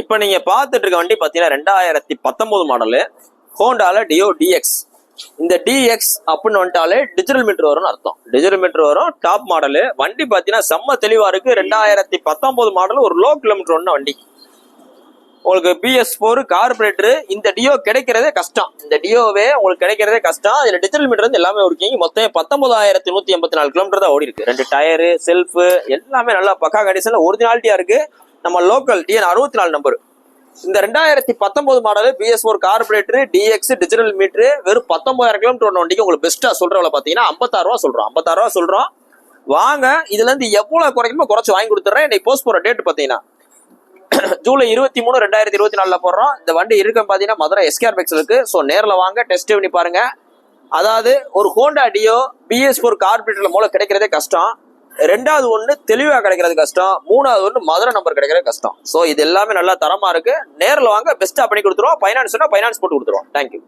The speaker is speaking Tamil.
இப்போ நீங்க பார்த்துட்டு இருக்க வண்டி பார்த்தீங்கன்னா 2019 மாடலு ஹோண்டால டியோ டிஎக்ஸ். இந்த டிஎக்ஸ் அப்படின்னு வந்துட்டாலே டிஜிட்டல் மீட்டர் வரும்னு அர்த்தம். டிஜிட்டல் மீட்டர் வரும், டாப் மாடலு வண்டி. பார்த்தீங்கன்னா செம்ம தெளிவா இருக்கு. 2019 மாடல், ஒரு லோ கிலோமீட்டர் ஒன்று வண்டி. உங்களுக்கு BS4 கார்பரேட்டர். இந்த டியோ கிடைக்கிறதே கஷ்டம். இந்த டியோவே உங்களுக்கு கிடைக்கிறதே கஷ்டம். இதுல டிஜிட்டல் மீட்டர் வந்து எல்லாமே இருக்கீங்க. மொத்தம் 19,184 கிலோமீட்டர் தான் ஓடி இருக்கு. 2 டயரு, செல்ஃபு எல்லாமே நல்லா பக்கா கண்டிஷன்ல ஒரிஜினாலிட்டியா இருக்கு. நம்ம லோக்கல் TN 64 நம்பர். இந்த 2019 model BS4 carburettor dx digital meter வெறும் 19,000 கிலோமீட்டர் ஒன்று வண்டிக்கு உங்களுக்கு பெஸ்ட்டா சொல்றவள பாத்தீங்கன்னா 56 ரூபா சொல்றோம். 56 ரூபா சொல்றோம். வாங்க, இதுல இருந்து எவ்வளவு குறைக்கணுமோ குறைச்சு வாங்கி கொடுத்துறேன். இன்னைக்கு போஸ்ட் போற டேட் பாத்தீங்கன்னா ஜூலை 23, 2024 போடுறோம். இந்த வண்டி இருக்கு பாத்தீங்கன்னா மதுரை SKR பெக்ஸ்ல இருக்கு. ஸோ நேரில் வாங்க, டெஸ்ட் பண்ணி பாருங்க. அதாவது ஒரு ஹோண்டா டியோ BS4 கார்பரேட்டர்ல மூலம் கிடைக்கிறதே கஷ்டம். ரெண்டாவது ஒன்று தெளிவாக கிடைக்கிறது கஷ்டம். மூணாவது ஒன்று மதுரை நம்பர் கிடைக்கிறது கஷ்டம். ஸோ இது எல்லாமே நல்லா தரமா இருக்கு. நேரில் வாங்க, பெஸ்ட்டாக பண்ணி கொடுத்துருவோம். ஃபைனான்ஸ்னா ஃபைனான்ஸ் போட்டு கொடுத்துருவோம். தேங்க்யூ.